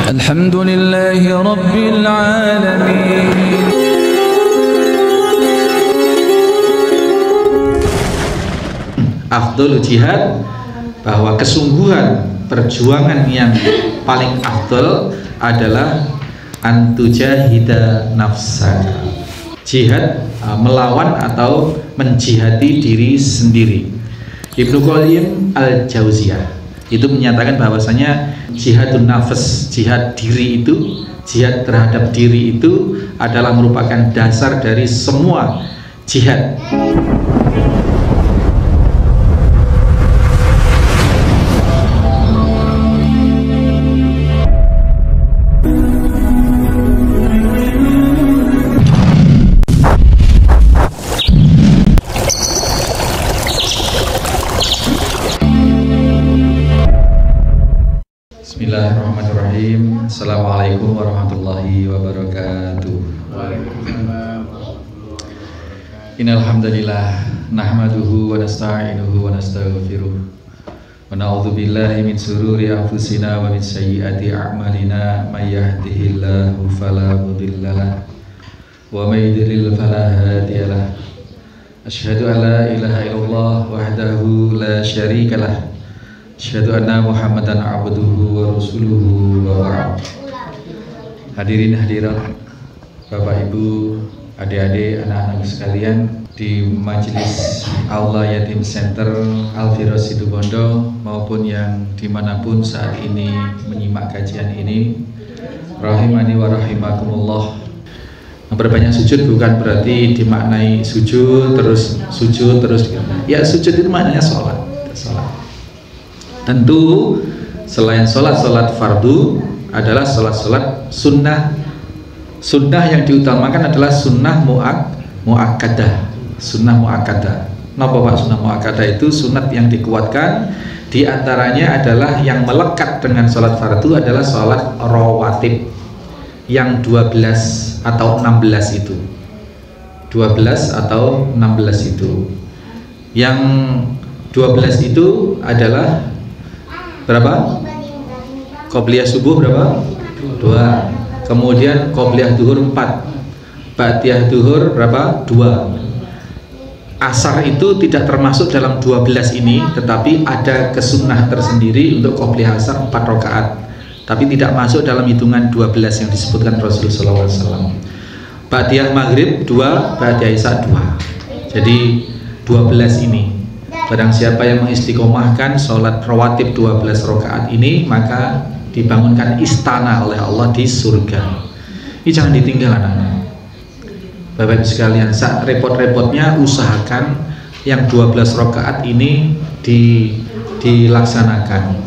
Alhamdulillahi Rabbil Alamin. Afdhul jihad, bahwa kesungguhan perjuangan yang paling afdol adalah antujahida nafsaka, jihad, melawan atau menjihadi diri sendiri. Ibnu Qayyim al-Jauziyah itu menyatakan bahwasanya jihadun nafs, jihad diri itu, jihad terhadap diri itu adalah merupakan dasar dari semua jihad. Bismillahirrahmanirrahim. Assalamualaikum warahmatullahi wabarakatuh. Innal hamdalillah nahmaduhu wa nasta'inuhu wa nastaghfiruh wa na'udzu billahi min shururi anfusina wa min sayyiati a'malina may yahdihillahu fala mudhillalah wa may yudlil fala hadiyalah. Asyhadu an la ilaha illallah wahdahu la syarikalah. Asyhadu anna Muhammadan abduhu wa rasuluhu wa ba'd. Hadirin hadirat, Bapak Ibu, adik-adik, anak-anak sekalian di Majelis Aula Yatim Center Al-Firdaus Situbondo maupun yang dimanapun saat ini menyimak kajian ini, rahimani wa rahimakumullah. Memperbanyak sujud bukan berarti dimaknai sujud terus ya, sujud itu maknanya sholat. Tentu selain sholat fardu adalah sholat sunnah. Sunnah yang diutamakan adalah sunnah mu'akkadah. Sunnah mu'akkadah. Napa Pak sunnah mu'akkadah itu? Sunat yang dikuatkan. Di antaranya adalah yang melekat dengan sholat fardu adalah sholat rawatib yang 12 atau 16 itu. 12 atau 16 itu. Yang 12 itu adalah berapa? Qobliyah subuh berapa? 2. Kemudian qobliyah duhur 4. Ba'diyah duhur berapa? 2. Asar itu tidak termasuk dalam 12 ini, tetapi ada kesunnah tersendiri untuk qobliyah asar 4 rakaat, tapi tidak masuk dalam hitungan 12 yang disebutkan Rasulullah SAW. Ba'diyah maghrib 2, ba'diyah isya 2. Jadi 12 ini. Barang siapa yang mengistiqomahkan sholat rawatib 12 rakaat ini, maka dibangunkan istana oleh Allah di surga. Ini jangan ditinggal anak-anak. Bapak Ibu sekalian, saat repot-repotnya usahakan yang 12 rakaat ini dilaksanakan.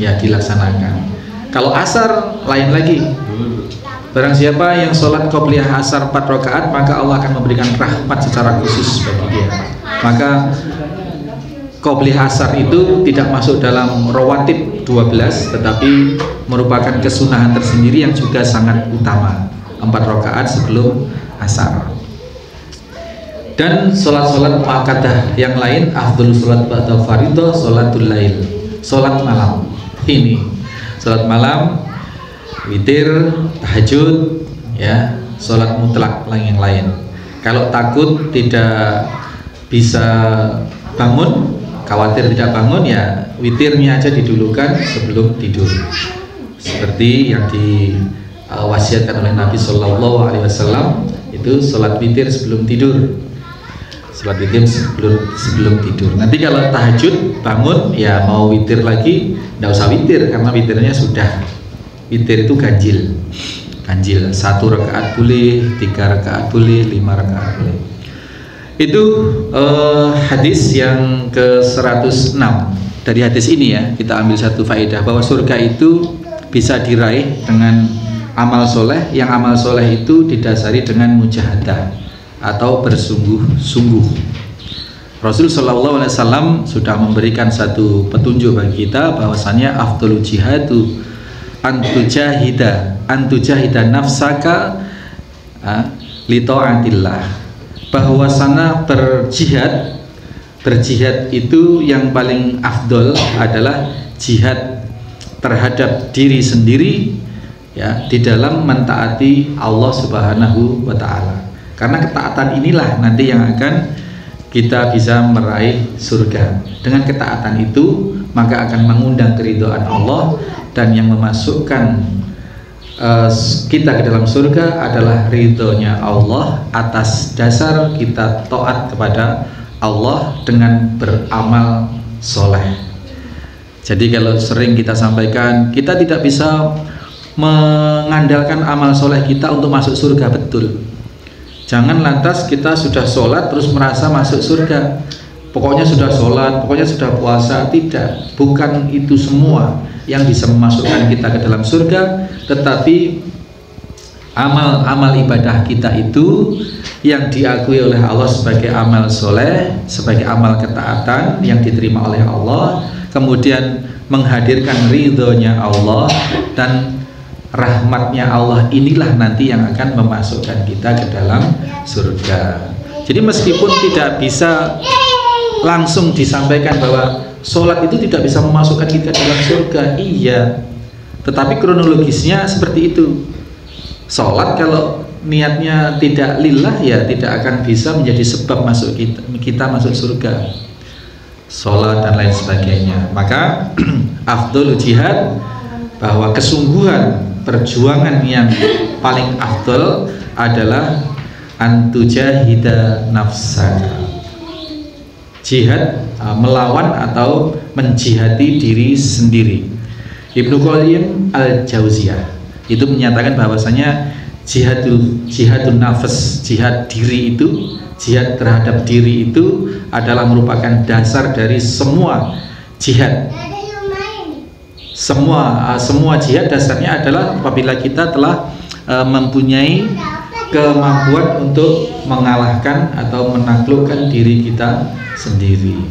Ya, dilaksanakan. Kalau asar lain lagi. Barang siapa yang sholat qobliyah asar 4 rakaat, maka Allah akan memberikan rahmat secara khusus bagi dia. Maka qobliyah asar itu tidak masuk dalam rawatib 12, tetapi merupakan kesunahan tersendiri yang juga sangat utama, 4 rakaat sebelum asar. Dan sholat-sholat mu'akkadah yang lain, afdhul sholat ba'da fardhu sholatul lail, sholat malam. Ini sholat malam, witir, tahajud, ya, sholat mutlak yang lain. Kalau takut tidak bisa bangun, khawatir tidak bangun, ya witirnya aja didulukan sebelum tidur, seperti yang diwasiatkan oleh Nabi Shallallahu Alaihi Wasallam, itu sholat witir sebelum tidur. Sholat witir sebelum tidur. Nanti kalau tahajud bangun, ya mau witir lagi, tidak usah witir karena witirnya sudah. Witir itu ganjil. 1 rakaat boleh, 3 rakaat boleh, 5 rakaat boleh. Itu hadis yang ke-106. Dari hadis ini ya, kita ambil satu faedah bahwa surga itu bisa diraih dengan amal soleh, yang amal soleh itu didasari dengan mujahadah atau bersungguh-sungguh. Rasul Shallallahu Alaihi Wasallam sudah memberikan satu petunjuk bagi kita bahwasanya afdhalul jihadu antujahida nafsaka li ta'atillah. Bahwasana berjihad itu yang paling afdol adalah jihad terhadap diri sendiri ya di dalam mentaati Allah Subhanahu wa taala. Karena ketaatan inilah nanti yang akan kita bisa meraih surga. Dengan ketaatan itu maka akan mengundang keridhaan Allah, dan yang memasukkan kita ke dalam surga adalah ridhonya Allah atas dasar kita taat kepada Allah dengan beramal soleh. Jadi kalau sering kita sampaikan, kita tidak bisa mengandalkan amal soleh kita untuk masuk surga, betul. Jangan lantas kita sudah sholat terus merasa masuk surga, pokoknya sudah sholat, pokoknya sudah puasa. Tidak, bukan itu semua yang bisa memasukkan kita ke dalam surga, tetapi amal-amal ibadah kita itu yang diakui oleh Allah sebagai amal soleh, sebagai amal ketaatan yang diterima oleh Allah, kemudian menghadirkan ridhonya Allah dan rahmatnya Allah, inilah nanti yang akan memasukkan kita ke dalam surga. Jadi meskipun tidak bisa langsung disampaikan bahwa sholat itu tidak bisa memasukkan kita ke dalam surga, iya, tetapi kronologisnya seperti itu. Sholat kalau niatnya tidak lillah, ya tidak akan bisa menjadi sebab masuk kita masuk surga. Sholat dan lain sebagainya. Maka afdhul jihad, bahwa kesungguhan perjuangan yang paling afdal adalah antujahida nafsaka, jihad, melawan atau menjihadi diri sendiri. Ibnu Qayyim al-Jauziyah itu menyatakan bahwasanya jihadun nafs, jihad diri itu, jihad terhadap diri itu adalah merupakan dasar dari semua jihad. Semua jihad dasarnya adalah apabila kita telah mempunyai kemampuan untuk mengalahkan atau menaklukkan diri kita sendiri.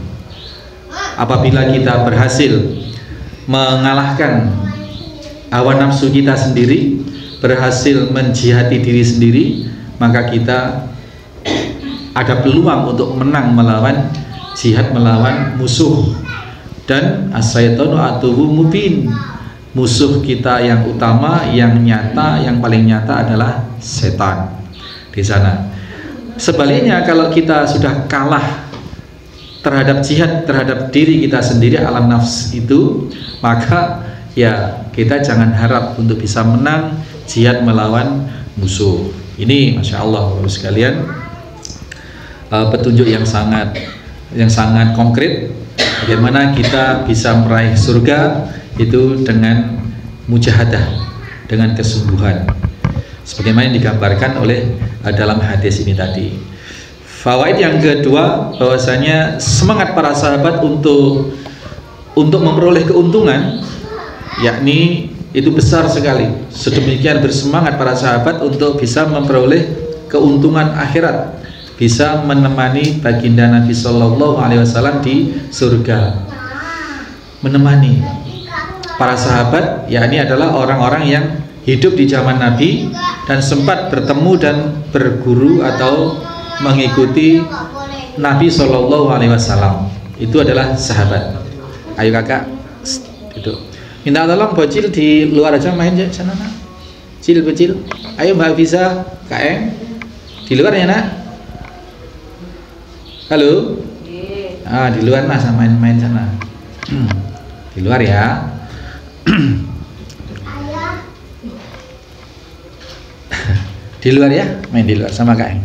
Apabila kita berhasil mengalahkan hawa nafsu kita sendiri, berhasil menjihadi diri sendiri, maka kita ada peluang untuk menang melawan jihad, melawan musuh. Dan as-syaitanu aduwwum mubin, musuh kita yang utama, yang nyata, yang paling nyata adalah setan di sana. Sebaliknya, kalau kita sudah kalah terhadap jihad terhadap diri kita sendiri, alam nafs itu, maka ya kita jangan harap untuk bisa menang jihad melawan musuh. Ini Masya Allah Bapak sekalian, petunjuk yang sangat konkret bagaimana kita bisa meraih surga itu dengan mujahadah, dengan kesungguhan, sebagaimana yang digambarkan oleh dalam hadis ini tadi. Fawaid yang kedua, bahwasanya semangat para sahabat untuk memperoleh keuntungan, yakni itu besar sekali. Sedemikian bersemangat para sahabat untuk bisa memperoleh keuntungan akhirat, bisa menemani baginda Nabi Shallallahu Alaihi Wasallam di surga. Menemani para sahabat, yakni adalah orang-orang yang hidup di zaman Nabi dan sempat bertemu dan berguru atau mengikuti Nabi Shallallahu Alaihi Wasallam. Itu adalah sahabat. Ayo kakak, duduk. Minta tolong bocil di luar aja, main aja sana nak. Cil bocil. Ayo Mbak Fiza, Kak Eng, di luar ya nak. Halo. Di luar mas, main-main sana. Di luar ya. Di luar ya, main di luar sama Kak Eng.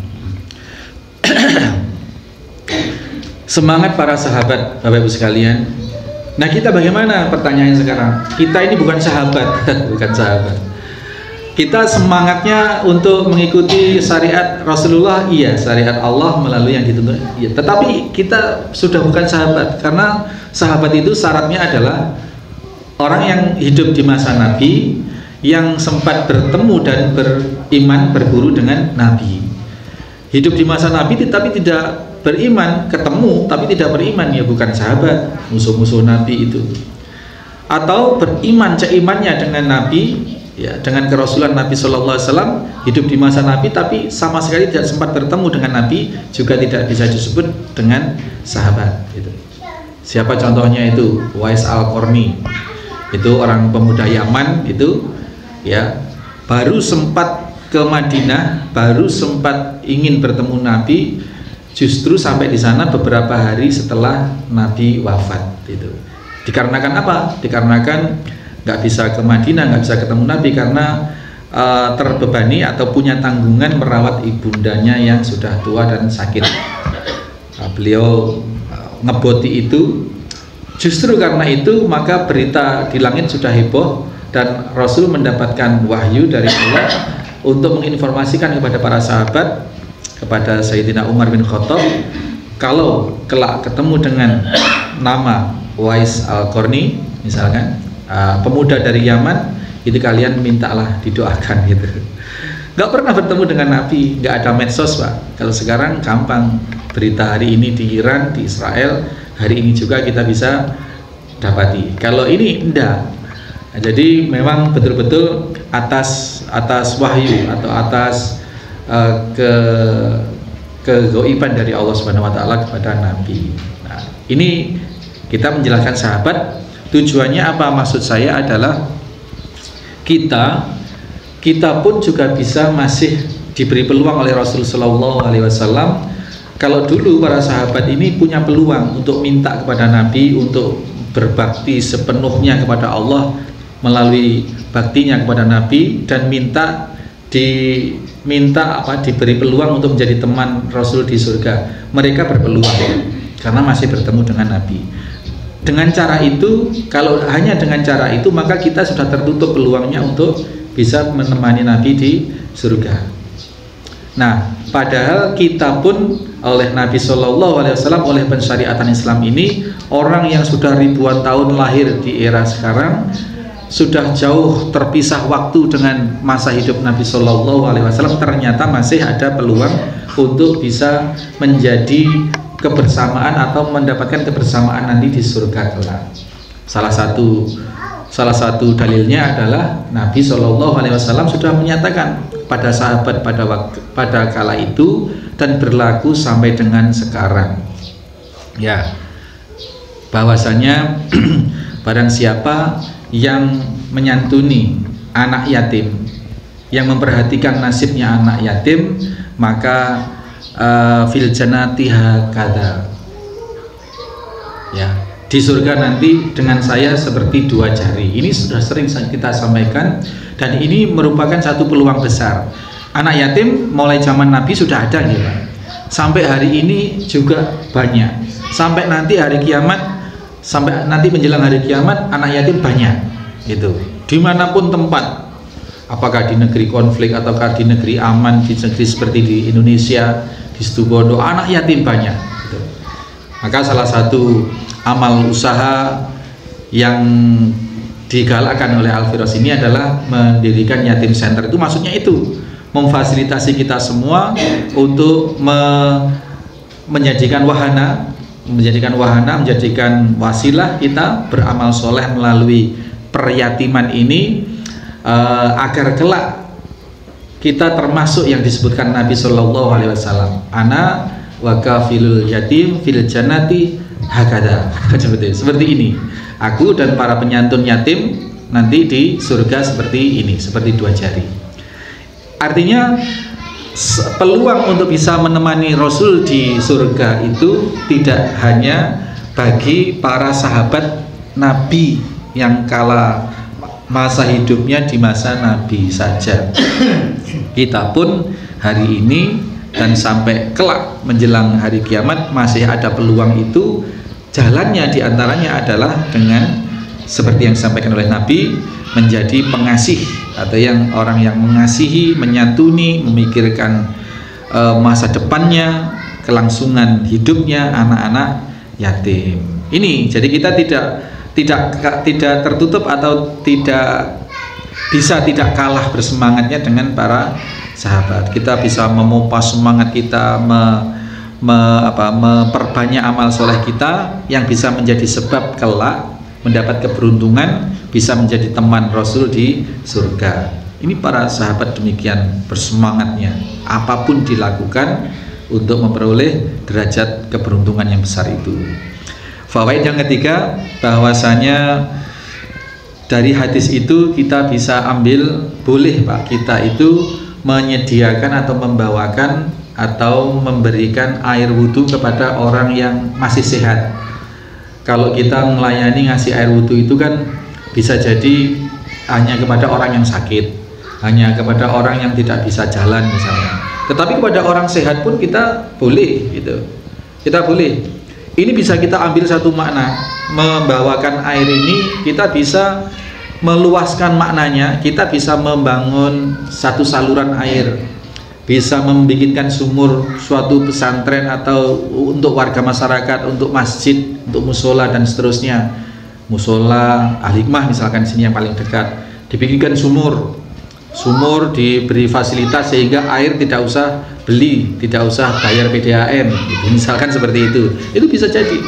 Semangat para sahabat, Bapak Ibu sekalian. Nah, kita bagaimana pertanyaannya sekarang? Kita ini bukan sahabat, bukan sahabat. Kita semangatnya untuk mengikuti syariat Rasulullah, iya, syariat Allah melalui yang dituntut, iya. Tetapi kita sudah bukan sahabat, karena sahabat itu syaratnya adalah orang yang hidup di masa Nabi, yang sempat bertemu dan beriman, berguru dengan Nabi. Hidup di masa Nabi tetapi tidak beriman, ketemu tapi tidak beriman, ya bukan sahabat, musuh-musuh Nabi itu. Atau beriman seimannya dengan Nabi, ya, dengan kerasulan Nabi Shallallahu Alaihi Wasallam, hidup di masa Nabi tapi sama sekali tidak sempat bertemu dengan Nabi, juga tidak bisa disebut dengan sahabat. Itu. Siapa contohnya itu? Uwais Al-Qarni, itu orang pemuda Yaman itu, ya, baru sempat ke Madinah, baru sempat ingin bertemu Nabi, justru sampai di sana beberapa hari setelah Nabi wafat. Itu dikarenakan apa? Dikarenakan nggak bisa ke Madinah, nggak bisa ketemu Nabi karena terbebani atau punya tanggungan merawat ibundanya yang sudah tua dan sakit. Beliau ngeboti itu. Justru karena itu maka berita di langit sudah heboh dan Rasul mendapatkan wahyu dari Allah untuk menginformasikan kepada para sahabat, kepada Sayyidina Umar bin Khattab, kalau kelak ketemu dengan nama Uwais Al-Qarni misalkan, pemuda dari Yaman, itu kalian mintalah didoakan gitu. Nggak pernah bertemu dengan Nabi, nggak ada medsos Pak. Kalau sekarang gampang, berita hari ini di Iran, di Israel, hari ini juga kita bisa dapati. Kalau ini enggak. Nah, jadi memang betul-betul atas wahyu atau atas kegoiban dari Allah Subhanahu Wa Taala kepada Nabi. Nah, ini kita menjelaskan sahabat. Tujuannya apa? Maksud saya adalah kita pun juga bisa masih diberi peluang oleh Rasulullah SAW. Kalau dulu para sahabat ini punya peluang untuk minta kepada Nabi untuk berbakti sepenuhnya kepada Allah melalui baktinya kepada Nabi dan diberi peluang untuk menjadi teman Rasul di surga. Mereka berpeluang karena masih bertemu dengan Nabi. Dengan cara itu, kalau hanya dengan cara itu, maka kita sudah tertutup peluangnya untuk bisa menemani Nabi di surga. Nah, padahal kita pun oleh Nabi SAW, oleh pensyariatan Islam ini, orang yang sudah ribuan tahun lahir di era sekarang, sudah jauh terpisah waktu dengan masa hidup Nabi SAW, ternyata masih ada peluang untuk bisa menjadi kebersamaan atau mendapatkan kebersamaan nanti di surga kelak. Salah satu dalilnya adalah Nabi SAW sudah menyatakan pada sahabat pada kala itu dan berlaku sampai dengan sekarang, ya, bahwasanya barang siapa yang menyantuni anak yatim, yang memperhatikan nasibnya anak yatim, maka fil jannati hakadha, ya, di surga nanti dengan saya seperti dua jari. Ini sudah sering kita sampaikan dan ini merupakan satu peluang besar. Anak yatim mulai zaman Nabi sudah ada gitu, sampai hari ini juga banyak, sampai nanti hari kiamat, sampai nanti menjelang hari kiamat anak yatim banyak gitu, dimanapun tempat, apakah di negeri konflik ataukah di negeri aman, di negeri seperti di Indonesia, di Situbondo, anak yatim banyak gitu. Maka salah satu amal usaha yang digalakkan oleh Al-Firas ini adalah mendirikan yatim center. Itu maksudnya itu memfasilitasi kita semua untuk menjadikan wahana, menjadikan wasilah kita beramal soleh melalui peryatiman ini, agar kelak kita termasuk yang disebutkan Nabi Shallallahu Alaihi Wasallam, ana wa kafilul yatim fil jannati hakada, seperti ini, aku dan para penyantun yatim nanti di surga seperti ini, seperti dua jari. Artinya peluang untuk bisa menemani Rasul di surga itu tidak hanya bagi para sahabat Nabi yang kala masa hidupnya di masa Nabi saja. Kita pun hari ini dan sampai kelak menjelang hari kiamat masih ada peluang itu. Jalannya diantaranya adalah dengan seperti yang disampaikan oleh Nabi, menjadi pengasih atau yang orang yang mengasihi, menyantuni, memikirkan masa depannya, kelangsungan hidupnya anak-anak yatim. Ini jadi kita tidak tertutup atau tidak kalah bersemangatnya dengan para sahabat. Kita bisa memompa semangat kita, memperbanyak amal soleh kita yang bisa menjadi sebab kelak mendapat keberuntungan bisa menjadi teman Rasul di surga. Ini para sahabat demikian bersemangatnya, apapun dilakukan untuk memperoleh derajat keberuntungan yang besar itu. Fawaid yang ketiga, bahwasanya dari hadis itu kita bisa ambil, boleh Pak, kita itu menyediakan atau membawakan atau memberikan air wudhu kepada orang yang masih sehat. Kalau kita melayani ngasih air wudhu itu kan bisa jadi hanya kepada orang yang sakit, hanya kepada orang yang tidak bisa jalan misalnya. Tetapi kepada orang sehat pun kita boleh gitu. Kita boleh. Ini bisa kita ambil satu makna, membawakan air ini kita bisa meluaskan maknanya, kita bisa membangun satu saluran air, bisa membikinkan sumur suatu pesantren atau untuk warga masyarakat, untuk masjid, untuk musola dan seterusnya. Musola Al-Hikmah misalkan sini yang paling dekat, dibikinkan sumur diberi fasilitas sehingga air tidak usah beli, tidak usah bayar PDAM gitu, misalkan seperti itu bisa jadi.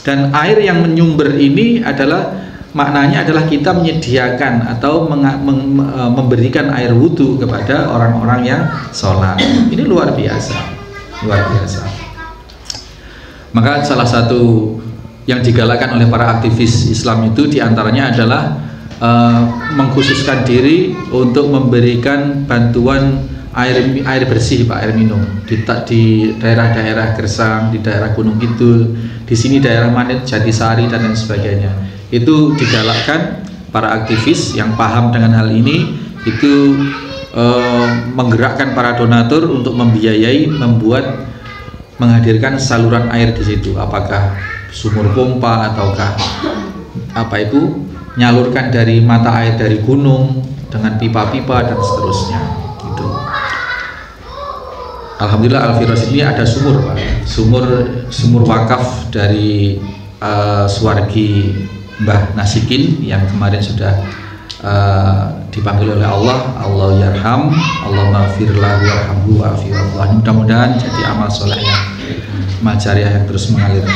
Dan air yang menyumber ini adalah maknanya adalah kita menyediakan atau memberikan air wudhu kepada orang-orang yang sholat. Ini luar biasa. Maka salah satu yang digalakkan oleh para aktivis Islam itu diantaranya adalah mengkhususkan diri untuk memberikan bantuan air bersih Pak, air minum di daerah-daerah Gersang, di daerah Gunung Kidul, di sini daerah Manit, Jatisari dan lain sebagainya. Itu digalakkan para aktivis yang paham dengan hal ini itu menggerakkan para donatur untuk membiayai menghadirkan saluran air di situ, apakah sumur pompa ataukah nyalurkan dari mata air dari gunung dengan pipa-pipa dan seterusnya gitu. Alhamdulillah Al-Firas ini ada sumur Pak, sumur wakaf dari Suwargi Mbah Nasikin yang kemarin sudah dipanggil oleh Allah yarham, Allah maghfirlah warhamhu wa'afi wa'afi. Mudah-mudahan jadi amal soleh yang majariah yang terus mengalir.